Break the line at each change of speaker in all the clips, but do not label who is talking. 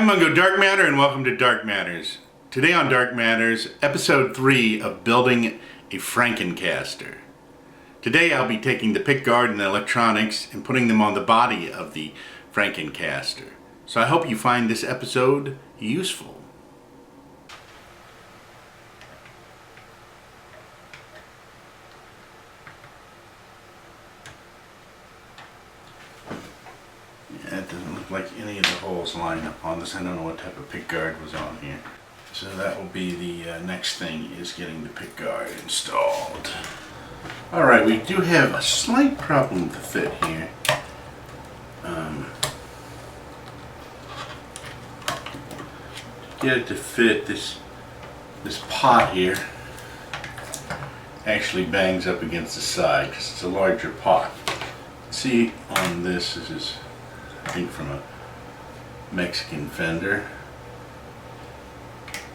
I'm Mungo Darkmatter and welcome to Dark Matters. Today on Dark Matters, episode 3 of building a Frankencaster. Today I'll be taking the pickguard and the electronics and putting them on the body of the Frankencaster. So I hope you find this episode useful. Yeah, it doesn't look like any of the holes line up on this. I don't know what type of pickguard was on here. So that will be the next thing, is getting the pickguard installed. Alright, we do have a slight problem with the fit here. To get it to fit, this pot here actually bangs up against the side because it's a larger pot. See on this is I think from a Mexican vendor.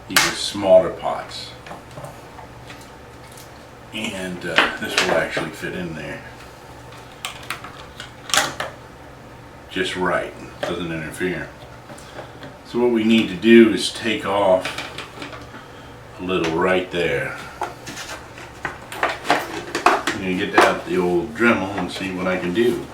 These are smaller pots, and this will actually fit in there just right, doesn't interfere. So what we need to do is take off a little right there. I'm going to get out the old Tremolo and see what I can do.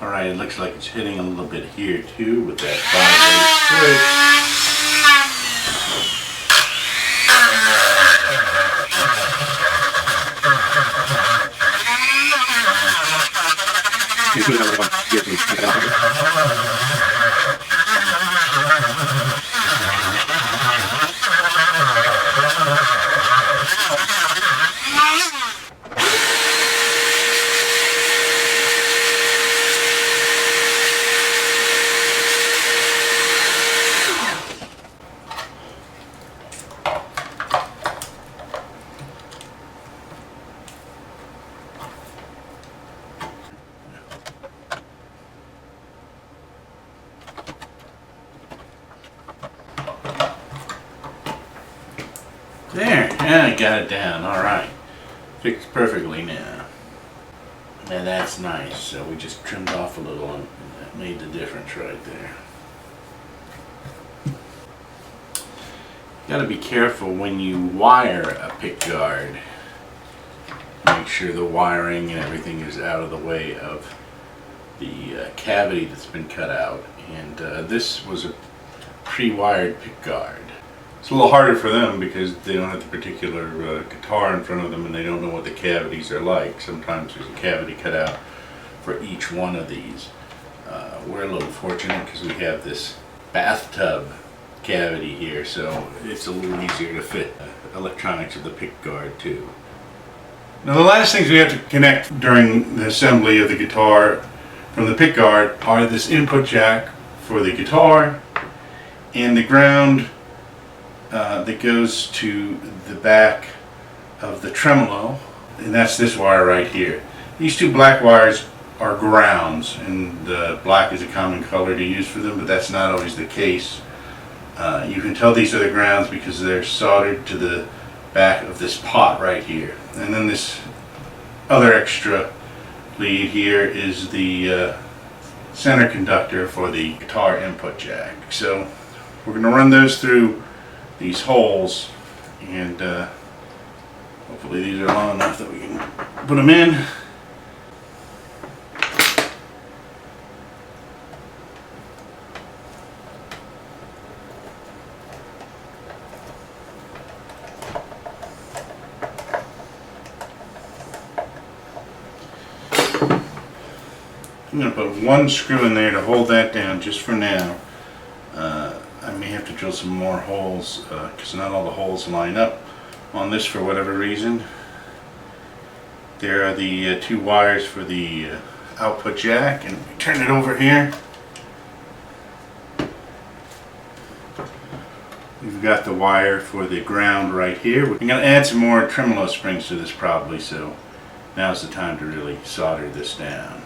Alright, it looks like it's hitting a little bit here too with that 5-way There, yeah, I got it down. Alright. Fixed perfectly now. And that's nice. So we just trimmed off a little and that made the difference right there. Gotta be careful when you wire a pickguard. Make sure the wiring and everything is out of the way of the cavity that's been cut out. And this was a pre-wired pickguard. It's a little harder for them because they don't have the particular guitar in front of them and they don't know what the cavities are like. Sometimes there's a cavity cut out for each one of these. We're a little fortunate because we have this bathtub cavity here, so it's a little easier to fit electronics of the pickguard too. Now the last things we have to connect during the assembly of the guitar from the pickguard are this input jack for the guitar and the ground that goes to the back of the tremolo, and that's this wire right here. These two black wires are grounds, and black is a common color to use for them, but that's not always the case. You can tell these are the grounds because they're soldered to the back of this pot right here. And then this other extra lead here is the center conductor for the guitar input jack. So we're going to run those through these holes, and hopefully these are long enough that we can put them in. I'm going to put one screw in there to hold that down just for now. I may have to to drill some more holes because not all the holes line up on this for whatever reason. There are the two wires for the output jack, and we turn it over here. We've got the wire for the ground right here. We're going to add some more tremolo springs to this probably, so now's the time to really solder this down.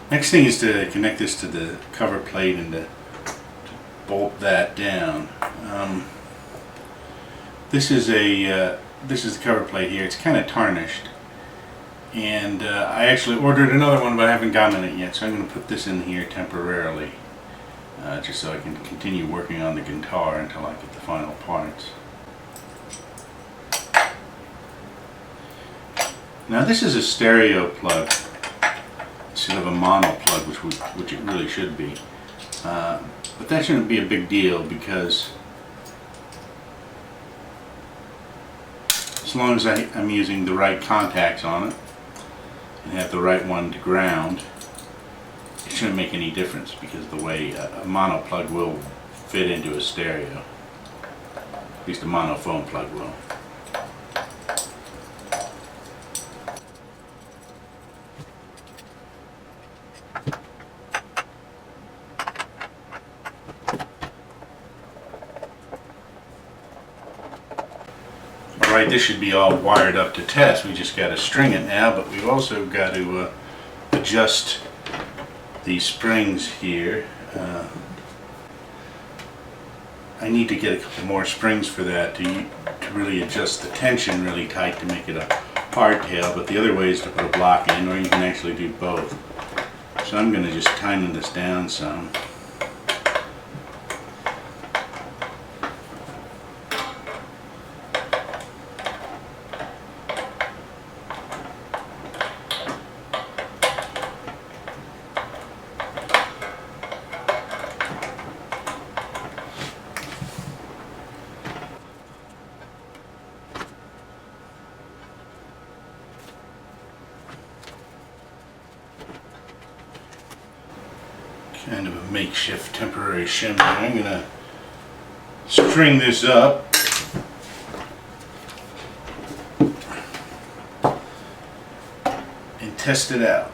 Next thing is to connect this to the cover plate and to bolt that down. This is the cover plate here. It's kind of tarnished, and I actually ordered another one, but I haven't gotten it yet. So I'm going to put this in here temporarily, just so I can continue working on the guitar until I get the final parts. Now this is a stereo plug instead of a mono plug, which it really should be. But that shouldn't be a big deal, because as long as I'm using the right contacts on it and have the right one to ground, it shouldn't make any difference, because the way a mono plug will fit into a stereo, at least a monophone plug will. Alright, this should be all wired up to test. We just got to string it now, but we've also got to adjust these springs here. I need to get a couple more springs for that to really adjust the tension really tight to make it a hardtail, but the other way is to put a block in, or you can actually do both. So I'm going to just tighten this down some. Kind of a makeshift temporary shim. I'm going to string this up and test it out.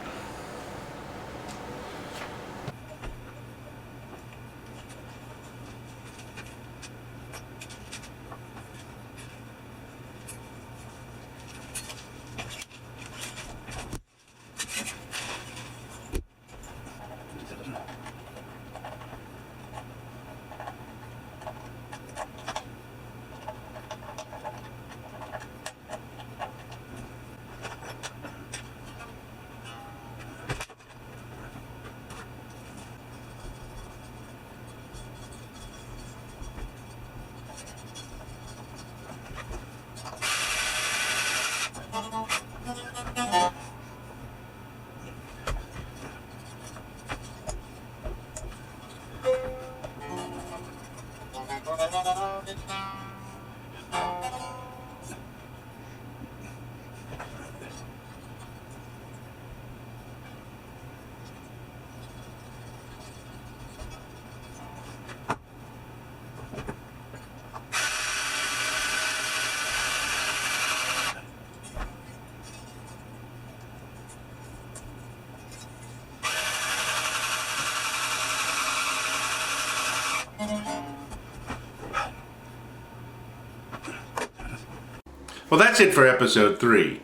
Well, that's it for episode 3.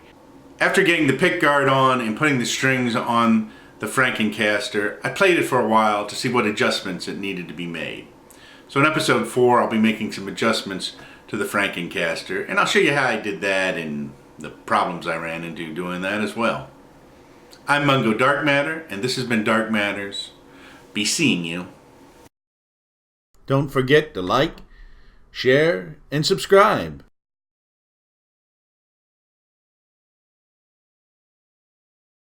After getting the pickguard on and putting the strings on the Frankencaster, I played it for a while to see what adjustments it needed to be made. So in episode 4, I'll be making some adjustments to the Frankencaster, and I'll show you how I did that and the problems I ran into doing that as well. I'm Mungo Darkmatter, and this has been Dark Matters. Be seeing you.
Don't forget to like, share, and subscribe.